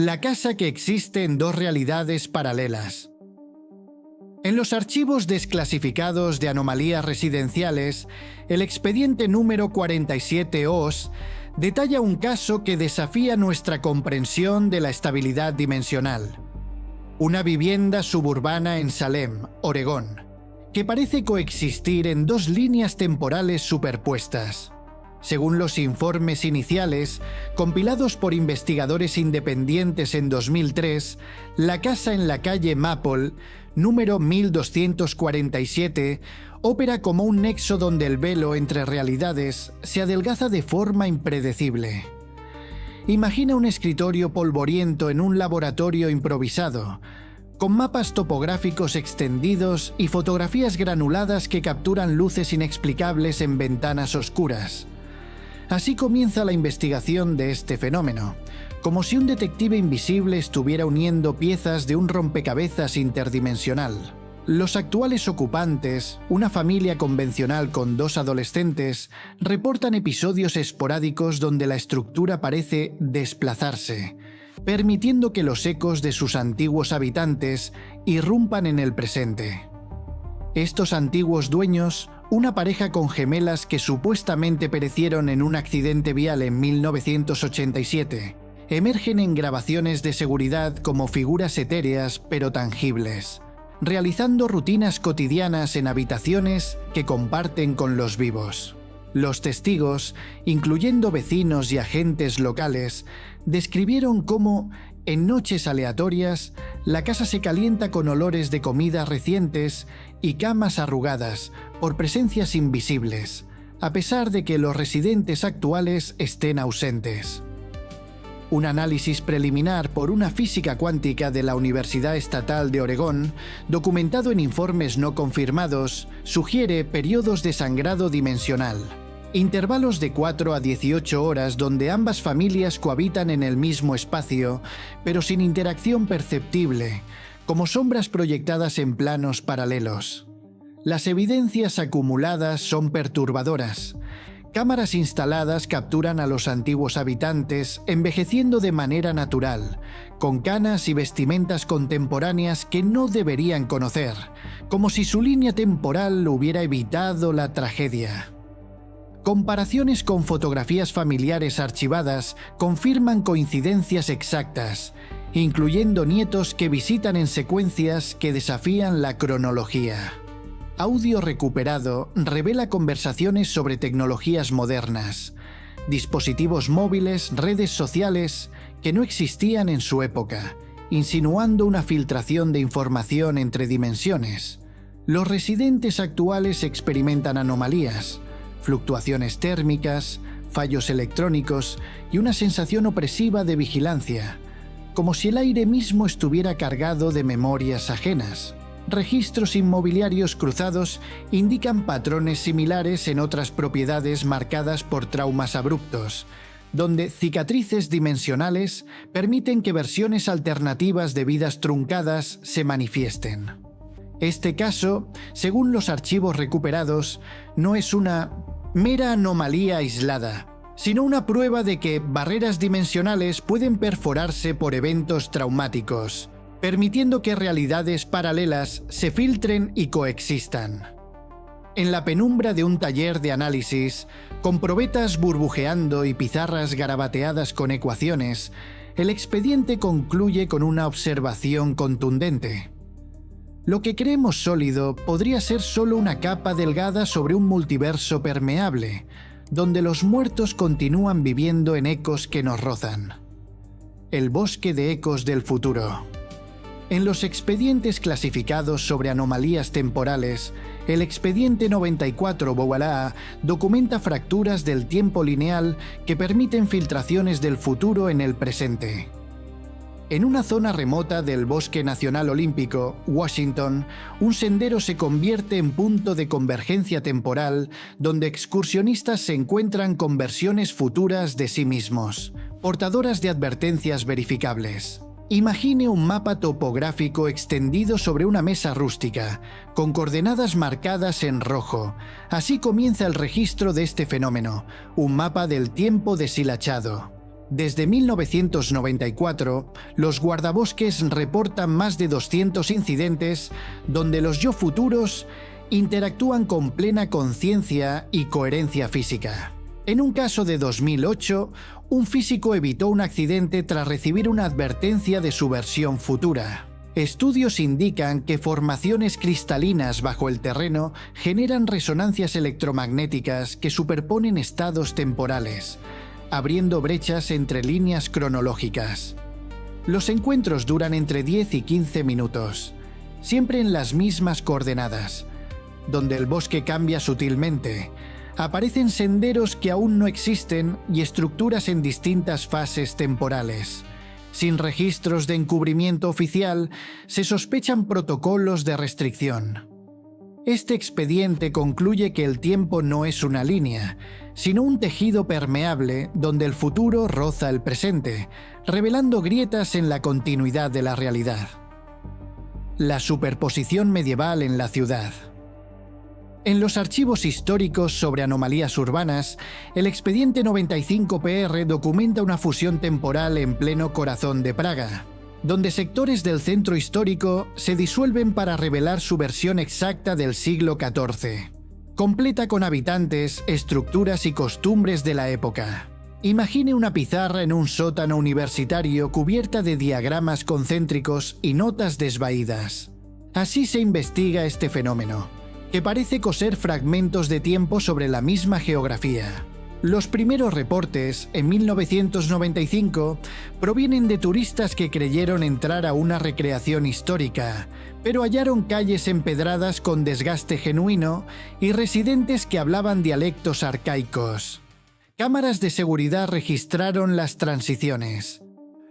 La casa que existe en dos realidades paralelas. En los archivos desclasificados de anomalías residenciales, el expediente número 47-OS detalla un caso que desafía nuestra comprensión de la estabilidad dimensional. Una vivienda suburbana en Salem, Oregón, que parece coexistir en dos líneas temporales superpuestas. Según los informes iniciales, compilados por investigadores independientes en 2003, la casa en la calle Maple, número 1247, opera como un nexo donde el velo entre realidades se adelgaza de forma impredecible. Imagina un escritorio polvoriento en un laboratorio improvisado, con mapas topográficos extendidos y fotografías granuladas que capturan luces inexplicables en ventanas oscuras. Así comienza la investigación de este fenómeno, como si un detective invisible estuviera uniendo piezas de un rompecabezas interdimensional. Los actuales ocupantes, una familia convencional con 2 adolescentes, reportan episodios esporádicos donde la estructura parece desplazarse, permitiendo que los ecos de sus antiguos habitantes irrumpan en el presente. Estos antiguos dueños, una pareja con gemelas que supuestamente perecieron en un accidente vial en 1987, emergen en grabaciones de seguridad como figuras etéreas pero tangibles, realizando rutinas cotidianas en habitaciones que comparten con los vivos. Los testigos, incluyendo vecinos y agentes locales, describieron cómo, en noches aleatorias, la casa se calienta con olores de comida recientes y camas arrugadas por presencias invisibles, a pesar de que los residentes actuales estén ausentes. Un análisis preliminar por una física cuántica de la Universidad Estatal de Oregón, documentado en informes no confirmados, sugiere periodos de sangrado dimensional, intervalos de 4 a 18 horas donde ambas familias cohabitan en el mismo espacio, pero sin interacción perceptible, como sombras proyectadas en planos paralelos. Las evidencias acumuladas son perturbadoras. Cámaras instaladas capturan a los antiguos habitantes envejeciendo de manera natural, con canas y vestimentas contemporáneas que no deberían conocer, como si su línea temporal hubiera evitado la tragedia. Comparaciones con fotografías familiares archivadas confirman coincidencias exactas, incluyendo nietos que visitan en secuencias que desafían la cronología. Audio recuperado revela conversaciones sobre tecnologías modernas, dispositivos móviles, redes sociales que no existían en su época, insinuando una filtración de información entre dimensiones. Los residentes actuales experimentan anomalías, fluctuaciones térmicas, fallos electrónicos y una sensación opresiva de vigilancia, como si el aire mismo estuviera cargado de memorias ajenas. Registros inmobiliarios cruzados indican patrones similares en otras propiedades marcadas por traumas abruptos, donde cicatrices dimensionales permiten que versiones alternativas de vidas truncadas se manifiesten. Este caso, según los archivos recuperados, no es una mera anomalía aislada, sino una prueba de que barreras dimensionales pueden perforarse por eventos traumáticos, permitiendo que realidades paralelas se filtren y coexistan. En la penumbra de un taller de análisis, con probetas burbujeando y pizarras garabateadas con ecuaciones, el expediente concluye con una observación contundente. Lo que creemos sólido podría ser solo una capa delgada sobre un multiverso permeable, donde los muertos continúan viviendo en ecos que nos rozan. El bosque de ecos del futuro. En los expedientes clasificados sobre anomalías temporales, el expediente 94 Bouala documenta fracturas del tiempo lineal que permiten filtraciones del futuro en el presente. En una zona remota del Bosque Nacional Olímpico, Washington, un sendero se convierte en punto de convergencia temporal donde excursionistas se encuentran con versiones futuras de sí mismos, portadoras de advertencias verificables. Imagine un mapa topográfico extendido sobre una mesa rústica, con coordenadas marcadas en rojo. Así comienza el registro de este fenómeno, un mapa del tiempo deshilachado. Desde 1994, los guardabosques reportan más de 200 incidentes donde los yo futuros interactúan con plena conciencia y coherencia física. En un caso de 2008, un físico evitó un accidente tras recibir una advertencia de su versión futura. Estudios indican que formaciones cristalinas bajo el terreno generan resonancias electromagnéticas que superponen estados temporales, abriendo brechas entre líneas cronológicas. Los encuentros duran entre 10 y 15 minutos, siempre en las mismas coordenadas, donde el bosque cambia sutilmente. Aparecen senderos que aún no existen y estructuras en distintas fases temporales. Sin registros de encubrimiento oficial, se sospechan protocolos de restricción. Este expediente concluye que el tiempo no es una línea, sino un tejido permeable donde el futuro roza el presente, revelando grietas en la continuidad de la realidad. La superposición medieval en la ciudad. En los archivos históricos sobre anomalías urbanas, el expediente 95-PR documenta una fusión temporal en pleno corazón de Praga, donde sectores del centro histórico se disuelven para revelar su versión exacta del siglo XIV, completa con habitantes, estructuras y costumbres de la época. Imagine una pizarra en un sótano universitario cubierta de diagramas concéntricos y notas desvaídas. Así se investiga este fenómeno, que parece coser fragmentos de tiempo sobre la misma geografía. Los primeros reportes, en 1995, provienen de turistas que creyeron entrar a una recreación histórica, pero hallaron calles empedradas con desgaste genuino y residentes que hablaban dialectos arcaicos. Cámaras de seguridad registraron las transiciones.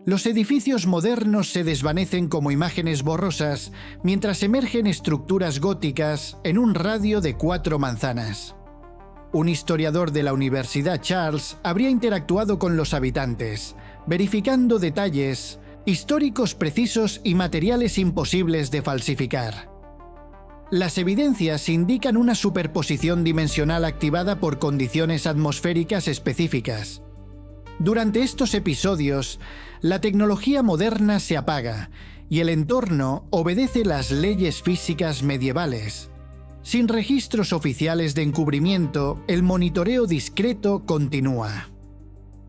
Los edificios modernos se desvanecen como imágenes borrosas mientras emergen estructuras góticas en un radio de 4 manzanas. Un historiador de la Universidad Charles habría interactuado con los habitantes, verificando detalles históricos precisos y materiales imposibles de falsificar. Las evidencias indican una superposición dimensional activada por condiciones atmosféricas específicas. Durante estos episodios, la tecnología moderna se apaga y el entorno obedece las leyes físicas medievales. Sin registros oficiales de encubrimiento, el monitoreo discreto continúa.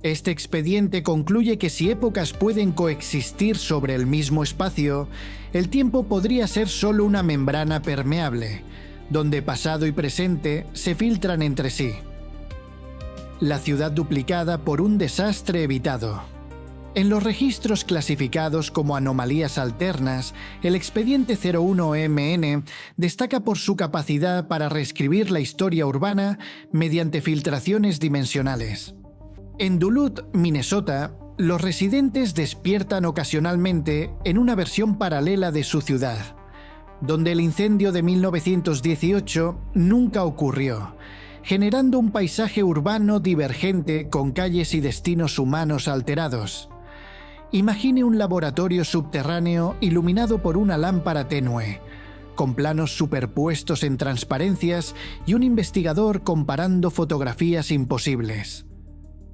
Este expediente concluye que si épocas pueden coexistir sobre el mismo espacio, el tiempo podría ser solo una membrana permeable, donde pasado y presente se filtran entre sí. La ciudad duplicada por un desastre evitado. En los registros clasificados como anomalías alternas, el expediente 01MN destaca por su capacidad para reescribir la historia urbana mediante filtraciones dimensionales. En Duluth, Minnesota, los residentes despiertan ocasionalmente en una versión paralela de su ciudad, donde el incendio de 1918 nunca ocurrió, generando un paisaje urbano divergente con calles y destinos humanos alterados. Imagine un laboratorio subterráneo iluminado por una lámpara tenue, con planos superpuestos en transparencias y un investigador comparando fotografías imposibles.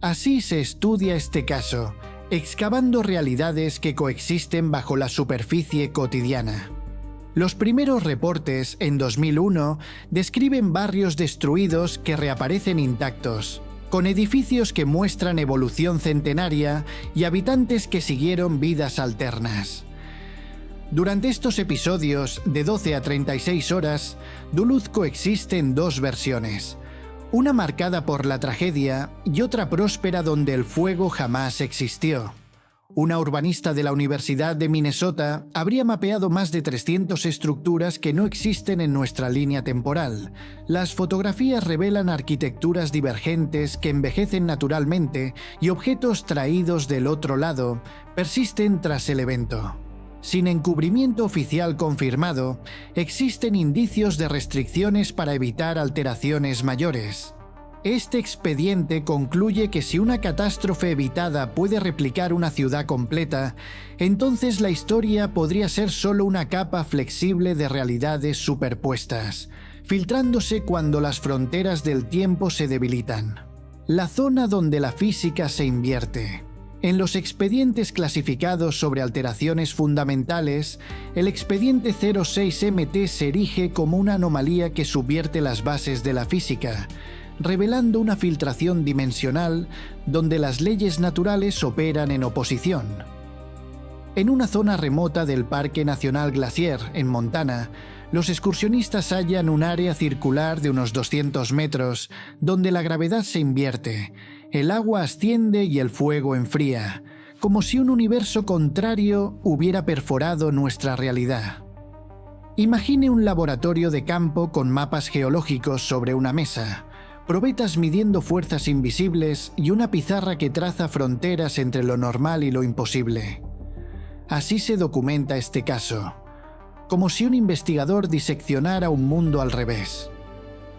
Así se estudia este caso, excavando realidades que coexisten bajo la superficie cotidiana. Los primeros reportes, en 2001, describen barrios destruidos que reaparecen intactos, con edificios que muestran evolución centenaria y habitantes que siguieron vidas alternas. Durante estos episodios, de 12 a 36 horas, Duluth coexiste en 2 versiones, una marcada por la tragedia y otra próspera donde el fuego jamás existió. Una urbanista de la Universidad de Minnesota habría mapeado más de 300 estructuras que no existen en nuestra línea temporal. Las fotografías revelan arquitecturas divergentes que envejecen naturalmente y objetos traídos del otro lado persisten tras el evento. Sin encubrimiento oficial confirmado, existen indicios de restricciones para evitar alteraciones mayores. Este expediente concluye que si una catástrofe evitada puede replicar una ciudad completa, entonces la historia podría ser solo una capa flexible de realidades superpuestas, filtrándose cuando las fronteras del tiempo se debilitan. La zona donde la física se invierte. En los expedientes clasificados sobre alteraciones fundamentales, el expediente 06MT se erige como una anomalía que subvierte las bases de la física, revelando una filtración dimensional donde las leyes naturales operan en oposición. En una zona remota del Parque Nacional Glacier, en Montana, los excursionistas hallan un área circular de unos 200 metros donde la gravedad se invierte, el agua asciende y el fuego enfría, como si un universo contrario hubiera perforado nuestra realidad. Imagine un laboratorio de campo con mapas geológicos sobre una mesa, probetas midiendo fuerzas invisibles y una pizarra que traza fronteras entre lo normal y lo imposible. Así se documenta este caso, como si un investigador diseccionara un mundo al revés.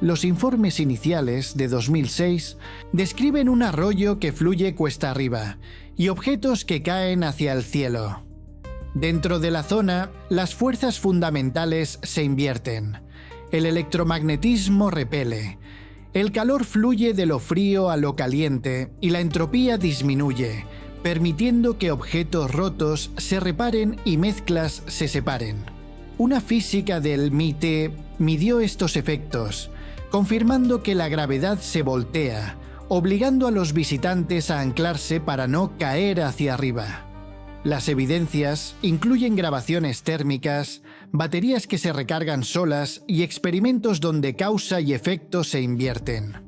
Los informes iniciales, de 2006, describen un arroyo que fluye cuesta arriba y objetos que caen hacia el cielo. Dentro de la zona, las fuerzas fundamentales se invierten. El electromagnetismo repele. El calor fluye de lo frío a lo caliente y la entropía disminuye, permitiendo que objetos rotos se reparen y mezclas se separen. Una física del MIT midió estos efectos, confirmando que la gravedad se voltea, obligando a los visitantes a anclarse para no caer hacia arriba. Las evidencias incluyen grabaciones térmicas, baterías que se recargan solas y experimentos donde causa y efecto se invierten.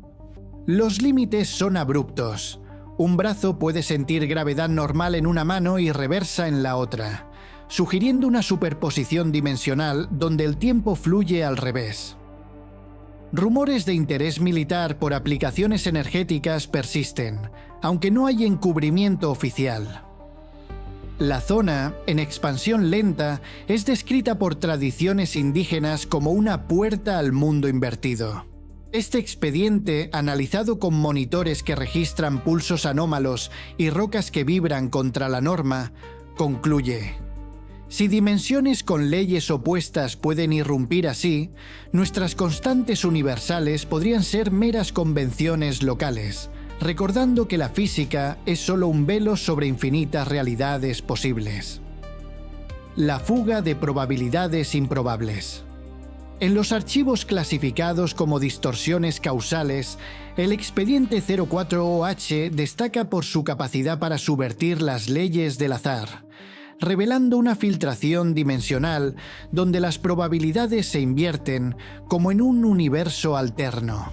Los límites son abruptos. Un brazo puede sentir gravedad normal en una mano y reversa en la otra, sugiriendo una superposición dimensional donde el tiempo fluye al revés. Rumores de interés militar por aplicaciones energéticas persisten, aunque no hay encubrimiento oficial. La zona, en expansión lenta, es descrita por tradiciones indígenas como una puerta al mundo invertido. Este expediente, analizado con monitores que registran pulsos anómalos y rocas que vibran contra la norma, concluye: si dimensiones con leyes opuestas pueden irrumpir así, nuestras constantes universales podrían ser meras convenciones locales, recordando que la física es solo un velo sobre infinitas realidades posibles. La fuga de probabilidades improbables. En los archivos clasificados como distorsiones causales, el expediente 04OH destaca por su capacidad para subvertir las leyes del azar, revelando una filtración dimensional donde las probabilidades se invierten como en un universo alterno.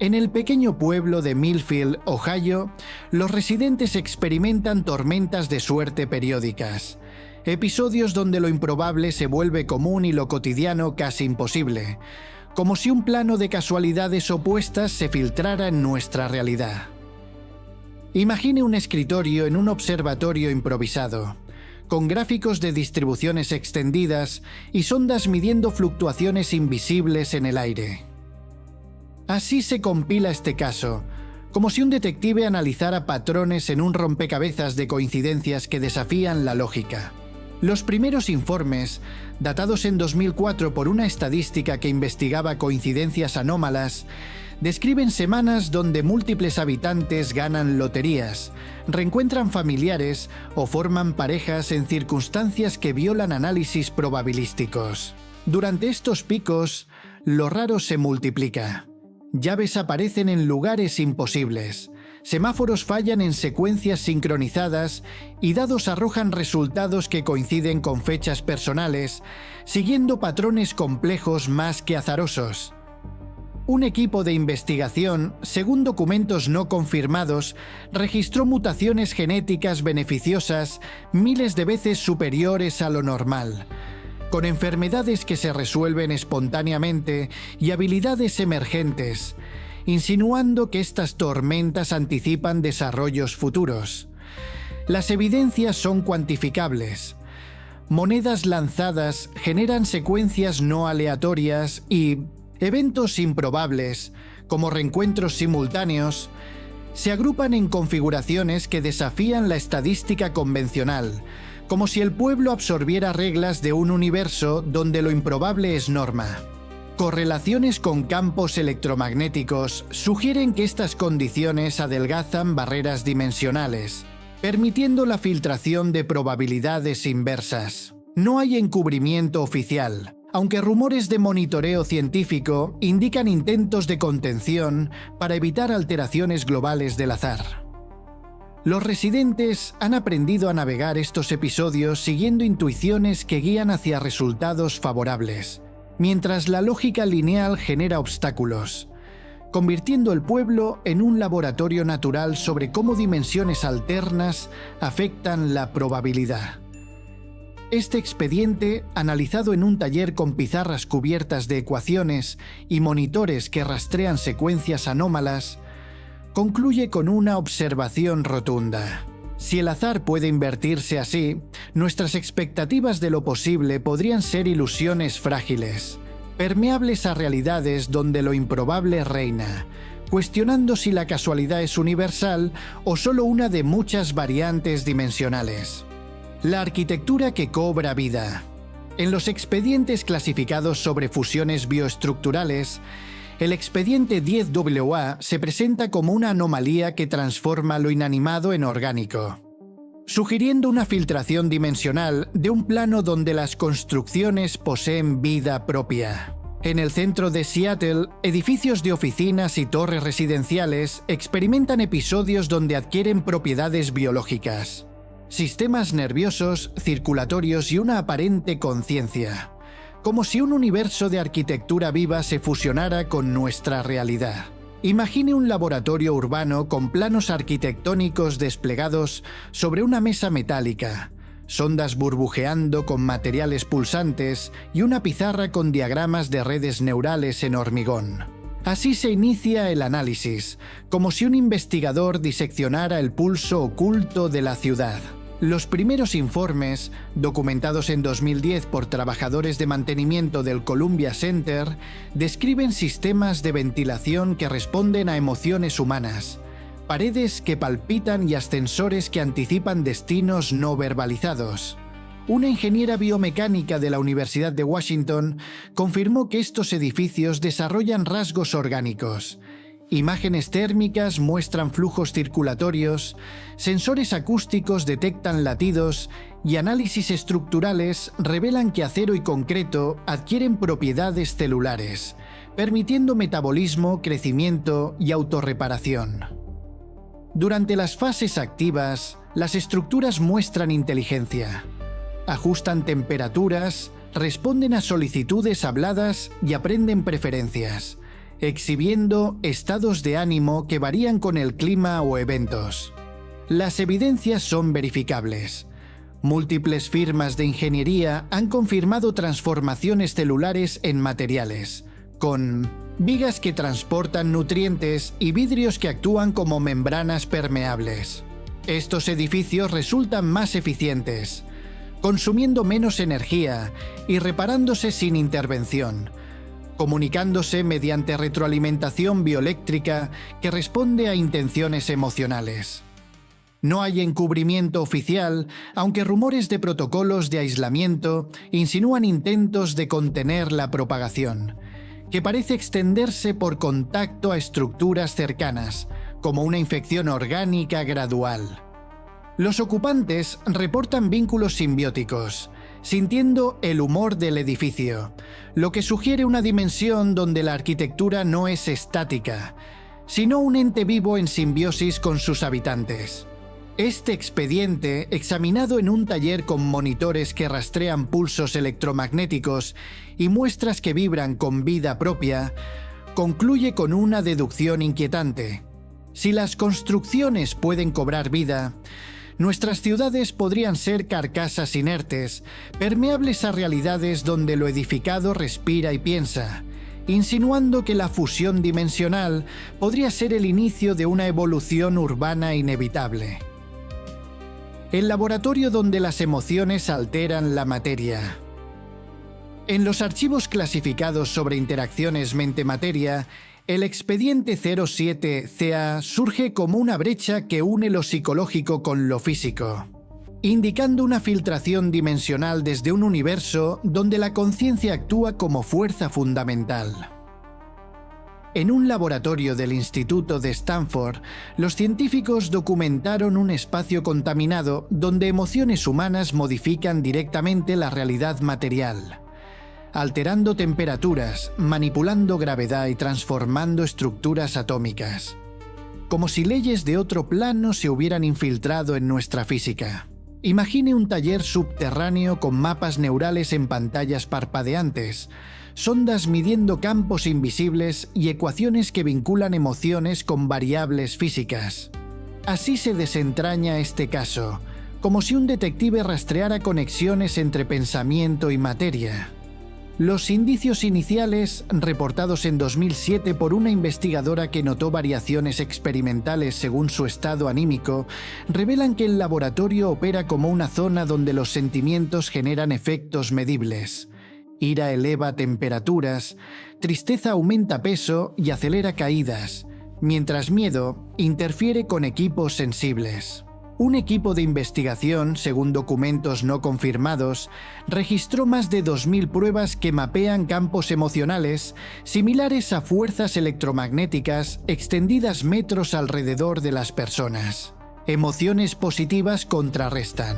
En el pequeño pueblo de Millfield, Ohio, los residentes experimentan tormentas de suerte periódicas, episodios donde lo improbable se vuelve común y lo cotidiano casi imposible, como si un plano de casualidades opuestas se filtrara en nuestra realidad. Imagine un escritorio en un observatorio improvisado, con gráficos de distribuciones extendidas y sondas midiendo fluctuaciones invisibles en el aire. Así se compila este caso, como si un detective analizara patrones en un rompecabezas de coincidencias que desafían la lógica. Los primeros informes, datados en 2004 por una estadística que investigaba coincidencias anómalas, describen semanas donde múltiples habitantes ganan loterías, reencuentran familiares o forman parejas en circunstancias que violan análisis probabilísticos. Durante estos picos, lo raro se multiplica. Llaves aparecen en lugares imposibles, semáforos fallan en secuencias sincronizadas y dados arrojan resultados que coinciden con fechas personales, siguiendo patrones complejos más que azarosos. Un equipo de investigación, según documentos no confirmados, registró mutaciones genéticas beneficiosas miles de veces superiores a lo normal, con enfermedades que se resuelven espontáneamente y habilidades emergentes, insinuando que estas tormentas anticipan desarrollos futuros. Las evidencias son cuantificables. Monedas lanzadas generan secuencias no aleatorias y eventos improbables, como reencuentros simultáneos, se agrupan en configuraciones que desafían la estadística convencional, como si el pueblo absorbiera reglas de un universo donde lo improbable es norma. Correlaciones con campos electromagnéticos sugieren que estas condiciones adelgazan barreras dimensionales, permitiendo la filtración de probabilidades inversas. No hay encubrimiento oficial, aunque rumores de monitoreo científico indican intentos de contención para evitar alteraciones globales del azar. Los residentes han aprendido a navegar estos episodios siguiendo intuiciones que guían hacia resultados favorables, mientras la lógica lineal genera obstáculos, convirtiendo el pueblo en un laboratorio natural sobre cómo dimensiones alternas afectan la probabilidad. Este expediente, analizado en un taller con pizarras cubiertas de ecuaciones y monitores que rastrean secuencias anómalas, concluye con una observación rotunda. Si el azar puede invertirse así, nuestras expectativas de lo posible podrían ser ilusiones frágiles, permeables a realidades donde lo improbable reina, cuestionando si la casualidad es universal o solo una de muchas variantes dimensionales. La arquitectura que cobra vida. En los expedientes clasificados sobre fusiones bioestructurales, el expediente 10WA se presenta como una anomalía que transforma lo inanimado en orgánico, sugiriendo una filtración dimensional de un plano donde las construcciones poseen vida propia. En el centro de Seattle, edificios de oficinas y torres residenciales experimentan episodios donde adquieren propiedades biológicas, sistemas nerviosos, circulatorios y una aparente conciencia, como si un universo de arquitectura viva se fusionara con nuestra realidad. Imagine un laboratorio urbano con planos arquitectónicos desplegados sobre una mesa metálica, sondas burbujeando con materiales pulsantes y una pizarra con diagramas de redes neurales en hormigón. Así se inicia el análisis, como si un investigador diseccionara el pulso oculto de la ciudad. Los primeros informes, documentados en 2010 por trabajadores de mantenimiento del Columbia Center, describen sistemas de ventilación que responden a emociones humanas, paredes que palpitan y ascensores que anticipan destinos no verbalizados. Una ingeniera biomecánica de la Universidad de Washington confirmó que estos edificios desarrollan rasgos orgánicos. Imágenes térmicas muestran flujos circulatorios, sensores acústicos detectan latidos y análisis estructurales revelan que acero y concreto adquieren propiedades celulares, permitiendo metabolismo, crecimiento y autorreparación. Durante las fases activas, las estructuras muestran inteligencia. Ajustan temperaturas, responden a solicitudes habladas y aprenden preferencias, exhibiendo estados de ánimo que varían con el clima o eventos. Las evidencias son verificables. Múltiples firmas de ingeniería han confirmado transformaciones celulares en materiales, con vigas que transportan nutrientes y vidrios que actúan como membranas permeables. Estos edificios resultan más eficientes, consumiendo menos energía y reparándose sin intervención, comunicándose mediante retroalimentación bioeléctrica que responde a intenciones emocionales. No hay encubrimiento oficial, aunque rumores de protocolos de aislamiento insinúan intentos de contener la propagación, que parece extenderse por contacto a estructuras cercanas, como una infección orgánica gradual. Los ocupantes reportan vínculos simbióticos, sintiendo el humor del edificio, lo que sugiere una dimensión donde la arquitectura no es estática, sino un ente vivo en simbiosis con sus habitantes. Este expediente, examinado en un taller con monitores que rastrean pulsos electromagnéticos y muestras que vibran con vida propia, concluye con una deducción inquietante. Si las construcciones pueden cobrar vida, nuestras ciudades podrían ser carcasas inertes, permeables a realidades donde lo edificado respira y piensa, insinuando que la fusión dimensional podría ser el inicio de una evolución urbana inevitable. El laboratorio donde las emociones alteran la materia. En los archivos clasificados sobre interacciones mente-materia, el expediente 07CA surge como una brecha que une lo psicológico con lo físico. indicando una filtración dimensional desde un universo donde la conciencia actúa como fuerza fundamental. En un laboratorio del Instituto de Stanford, los científicos documentaron un espacio contaminado donde emociones humanas modifican directamente la realidad material, alterando temperaturas, manipulando gravedad y transformando estructuras atómicas, como si leyes de otro plano se hubieran infiltrado en nuestra física. Imagine un taller subterráneo con mapas neurales en pantallas parpadeantes, sondas midiendo campos invisibles y ecuaciones que vinculan emociones con variables físicas. Así se desentraña este caso, como si un detective rastreara conexiones entre pensamiento y materia. Los indicios iniciales, reportados en 2007 por una investigadora que notó variaciones experimentales según su estado anímico, revelan que el laboratorio opera como una zona donde los sentimientos generan efectos medibles. Ira eleva temperaturas, tristeza aumenta peso y acelera caídas, mientras miedo interfiere con equipos sensibles. Un equipo de investigación, según documentos no confirmados, registró más de 2.000 pruebas que mapean campos emocionales similares a fuerzas electromagnéticas extendidas metros alrededor de las personas. Emociones positivas contrarrestan.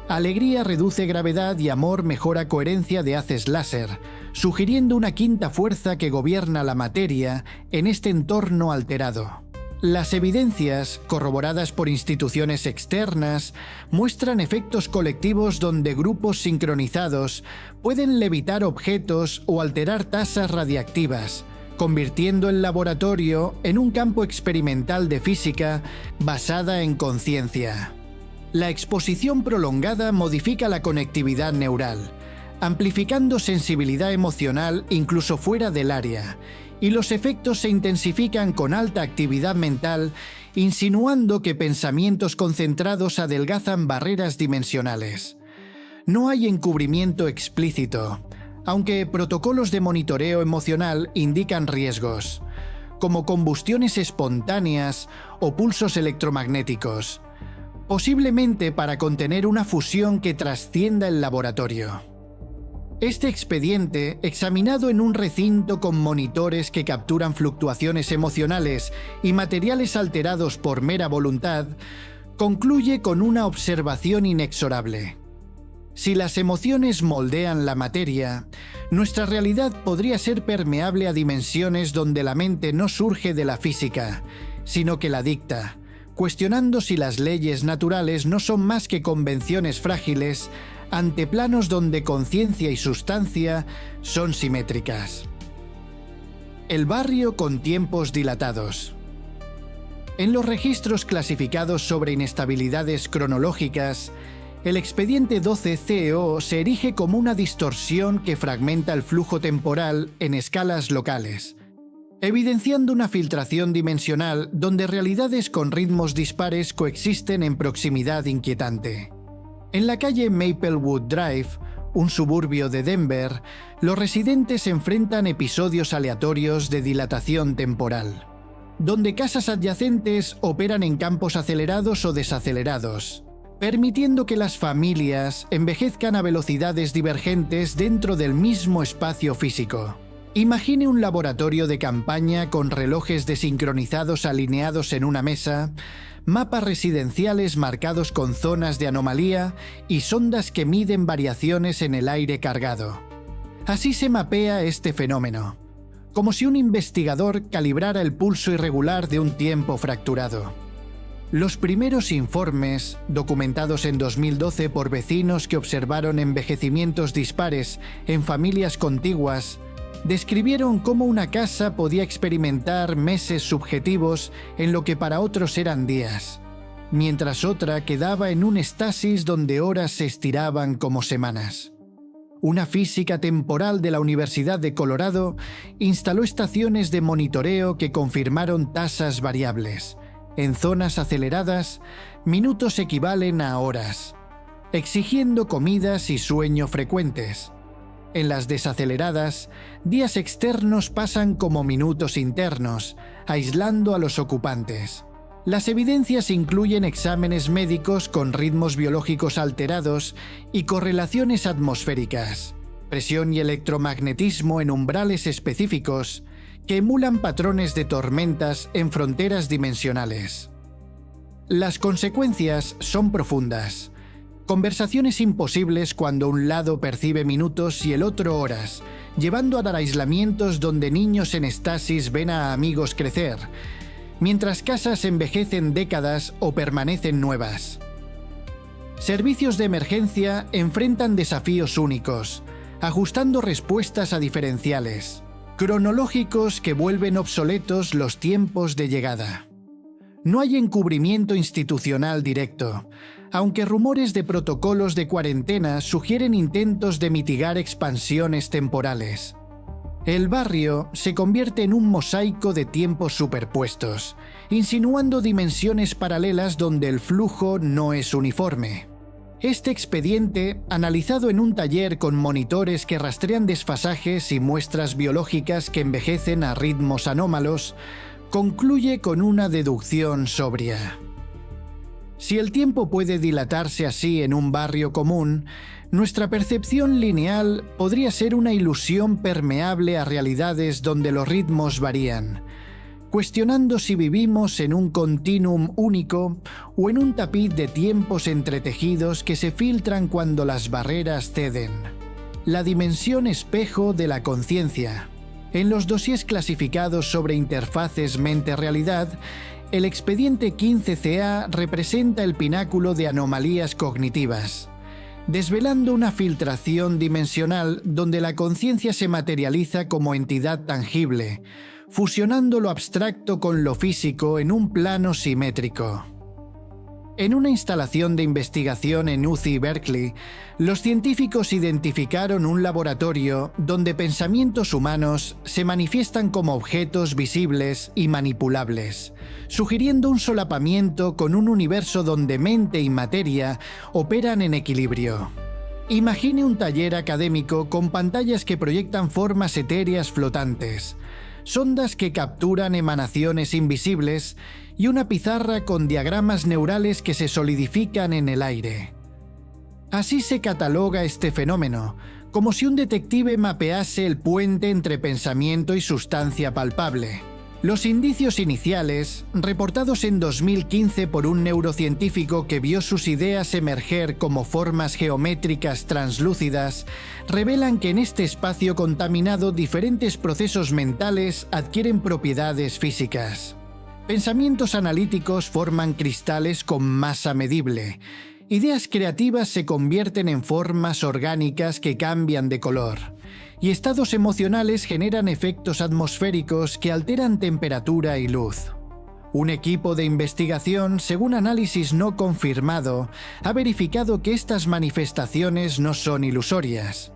Alegría reduce gravedad y amor mejora coherencia de haces láser, sugiriendo una quinta fuerza que gobierna la materia en este entorno alterado. Las evidencias, corroboradas por instituciones externas, muestran efectos colectivos donde grupos sincronizados pueden levitar objetos o alterar tasas radiactivas, convirtiendo el laboratorio en un campo experimental de física basada en conciencia. La exposición prolongada modifica la conectividad neural, amplificando sensibilidad emocional incluso fuera del área, y los efectos se intensifican con alta actividad mental, insinuando que pensamientos concentrados adelgazan barreras dimensionales. No hay encubrimiento explícito, aunque protocolos de monitoreo emocional indican riesgos, como combustiones espontáneas o pulsos electromagnéticos, posiblemente para contener una fusión que trascienda el laboratorio. Este expediente, examinado en un recinto con monitores que capturan fluctuaciones emocionales y materiales alterados por mera voluntad, concluye con una observación inexorable. Si las emociones moldean la materia, nuestra realidad podría ser permeable a dimensiones donde la mente no surge de la física, sino que la dicta, cuestionando si las leyes naturales no son más que convenciones frágiles ante planos donde conciencia y sustancia son simétricas. El barrio con tiempos dilatados. En los registros clasificados sobre inestabilidades cronológicas, el expediente 12 CEO se erige como una distorsión que fragmenta el flujo temporal en escalas locales, evidenciando una filtración dimensional donde realidades con ritmos dispares coexisten en proximidad inquietante. En la calle Maplewood Drive, un suburbio de Denver, los residentes enfrentan episodios aleatorios de dilatación temporal, donde casas adyacentes operan en campos acelerados o desacelerados, permitiendo que las familias envejezcan a velocidades divergentes dentro del mismo espacio físico. Imagine un laboratorio de campaña con relojes desincronizados alineados en una mesa, mapas residenciales marcados con zonas de anomalía y sondas que miden variaciones en el aire cargado. Así se mapea este fenómeno, como si un investigador calibrara el pulso irregular de un tiempo fracturado. Los primeros informes, documentados en 2012 por vecinos que observaron envejecimientos dispares en familias contiguas, describieron cómo una casa podía experimentar meses subjetivos en lo que para otros eran días, mientras otra quedaba en un estasis donde horas se estiraban como semanas. Una física temporal de la Universidad de Colorado instaló estaciones de monitoreo que confirmaron tasas variables. En zonas aceleradas, minutos equivalen a horas, exigiendo comidas y sueño frecuentes. En las desaceleradas, días externos pasan como minutos internos, aislando a los ocupantes. Las evidencias incluyen exámenes médicos con ritmos biológicos alterados y correlaciones atmosféricas, presión y electromagnetismo en umbrales específicos que emulan patrones de tormentas en fronteras dimensionales. Las consecuencias son profundas. Conversaciones imposibles cuando un lado percibe minutos y el otro horas, llevando a dar aislamientos donde niños en estasis ven a amigos crecer, mientras casas envejecen décadas o permanecen nuevas. Servicios de emergencia enfrentan desafíos únicos, ajustando respuestas a diferenciales, cronológicos que vuelven obsoletos los tiempos de llegada. No hay encubrimiento institucional directo, aunque rumores de protocolos de cuarentena sugieren intentos de mitigar expansiones temporales. El barrio se convierte en un mosaico de tiempos superpuestos, insinuando dimensiones paralelas donde el flujo no es uniforme. Este expediente, analizado en un taller con monitores que rastrean desfasajes y muestras biológicas que envejecen a ritmos anómalos, concluye con una deducción sobria. Si el tiempo puede dilatarse así en un barrio común, nuestra percepción lineal podría ser una ilusión permeable a realidades donde los ritmos varían, cuestionando si vivimos en un continuum único o en un tapiz de tiempos entretejidos que se filtran cuando las barreras ceden. La dimensión espejo de la conciencia. En los dosieres clasificados sobre interfaces mente-realidad, el expediente 15CA representa el pináculo de anomalías cognitivas, desvelando una filtración dimensional donde la conciencia se materializa como entidad tangible, fusionando lo abstracto con lo físico en un plano simétrico. En una instalación de investigación en UC Berkeley, los científicos identificaron un laboratorio donde pensamientos humanos se manifiestan como objetos visibles y manipulables, sugiriendo un solapamiento con un universo donde mente y materia operan en equilibrio. Imagine un taller académico con pantallas que proyectan formas etéreas flotantes, sondas que capturan emanaciones invisibles y una pizarra con diagramas neurales que se solidifican en el aire. Así se cataloga este fenómeno, como si un detective mapease el puente entre pensamiento y sustancia palpable. Los indicios iniciales, reportados en 2015 por un neurocientífico que vio sus ideas emerger como formas geométricas translúcidas, revelan que en este espacio contaminado diferentes procesos mentales adquieren propiedades físicas. Pensamientos analíticos forman cristales con masa medible. Ideas creativas se convierten en formas orgánicas que cambian de color. Y estados emocionales generan efectos atmosféricos que alteran temperatura y luz. Un equipo de investigación, según análisis no confirmado, ha verificado que estas manifestaciones no son ilusorias.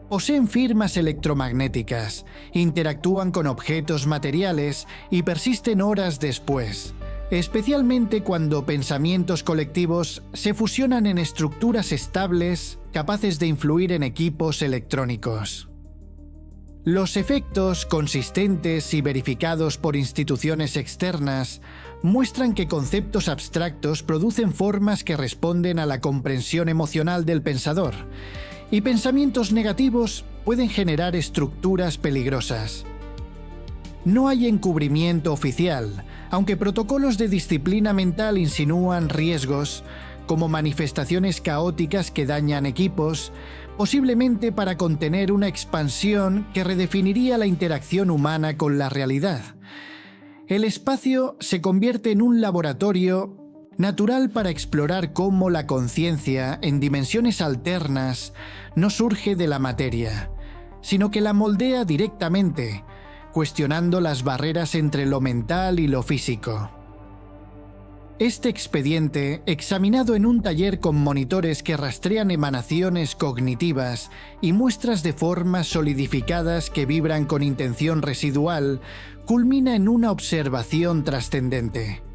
Poseen firmas electromagnéticas, interactúan con objetos materiales y persisten horas después, especialmente cuando pensamientos colectivos se fusionan en estructuras estables capaces de influir en equipos electrónicos. Los efectos consistentes y verificados por instituciones externas muestran que conceptos abstractos producen formas que responden a la comprensión emocional del pensador, y pensamientos negativos pueden generar estructuras peligrosas. No hay encubrimiento oficial, aunque protocolos de disciplina mental insinúan riesgos, como manifestaciones caóticas que dañan equipos, posiblemente para contener una expansión que redefiniría la interacción humana con la realidad. El espacio se convierte en un laboratorio natural para explorar cómo la conciencia, en dimensiones alternas, no surge de la materia, sino que la moldea directamente, cuestionando las barreras entre lo mental y lo físico. Este expediente, examinado en un taller con monitores que rastrean emanaciones cognitivas y muestras de formas solidificadas que vibran con intención residual, culmina en una observación trascendente.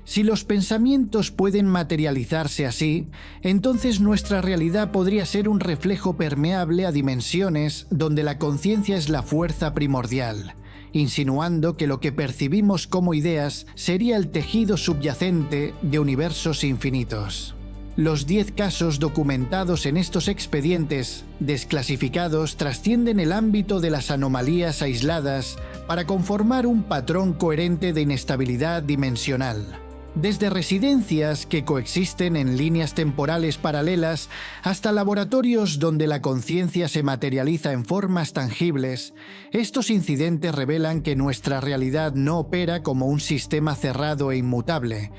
Si los pensamientos pueden materializarse así, entonces nuestra realidad podría ser un reflejo permeable a dimensiones donde la conciencia es la fuerza primordial, insinuando que lo que percibimos como ideas sería el tejido subyacente de universos infinitos. Los 10 casos documentados en estos expedientes desclasificados trascienden el ámbito de las anomalías aisladas para conformar un patrón coherente de inestabilidad dimensional. Desde residencias que coexisten en líneas temporales paralelas hasta laboratorios donde la conciencia se materializa en formas tangibles, estos incidentes revelan que nuestra realidad no opera como un sistema cerrado e inmutable,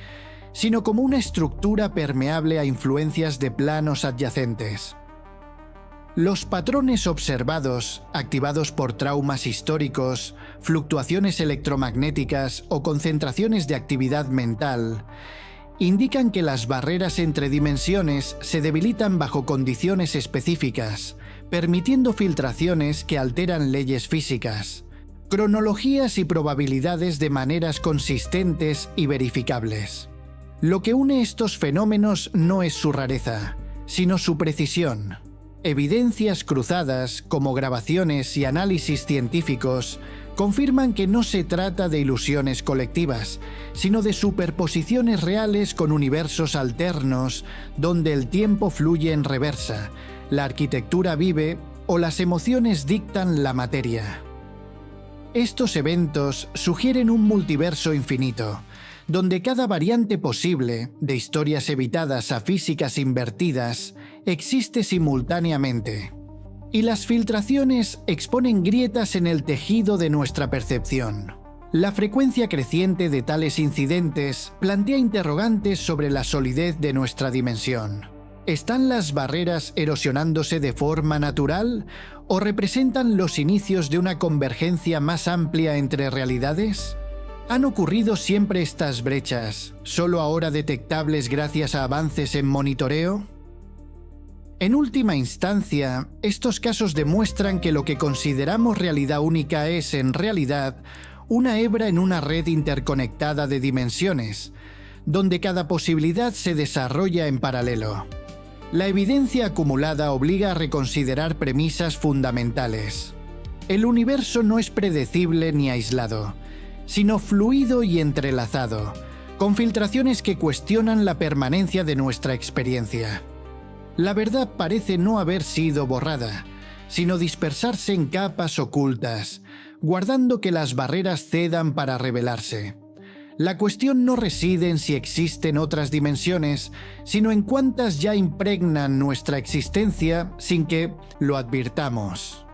sino como una estructura permeable a influencias de planos adyacentes. Los patrones observados, activados por traumas históricos, fluctuaciones electromagnéticas o concentraciones de actividad mental, indican que las barreras entre dimensiones se debilitan bajo condiciones específicas, permitiendo filtraciones que alteran leyes físicas, cronologías y probabilidades de maneras consistentes y verificables. Lo que une estos fenómenos no es su rareza, sino su precisión. Evidencias cruzadas, como grabaciones y análisis científicos, confirman que no se trata de ilusiones colectivas, sino de superposiciones reales con universos alternos donde el tiempo fluye en reversa, la arquitectura vive o las emociones dictan la materia. Estos eventos sugieren un multiverso infinito, donde cada variante posible, de historias evitadas a físicas invertidas, existe simultáneamente. Y las filtraciones exponen grietas en el tejido de nuestra percepción. La frecuencia creciente de tales incidentes plantea interrogantes sobre la solidez de nuestra dimensión. ¿Están las barreras erosionándose de forma natural o representan los inicios de una convergencia más amplia entre realidades? ¿Han ocurrido siempre estas brechas, solo ahora detectables gracias a avances en monitoreo? En última instancia, estos casos demuestran que lo que consideramos realidad única es, en realidad, una hebra en una red interconectada de dimensiones, donde cada posibilidad se desarrolla en paralelo. La evidencia acumulada obliga a reconsiderar premisas fundamentales. El universo no es predecible ni aislado, sino fluido y entrelazado, con filtraciones que cuestionan la permanencia de nuestra experiencia. La verdad parece no haber sido borrada, sino dispersarse en capas ocultas, guardando que las barreras cedan para revelarse. La cuestión no reside en si existen otras dimensiones, sino en cuántas ya impregnan nuestra existencia sin que lo advirtamos.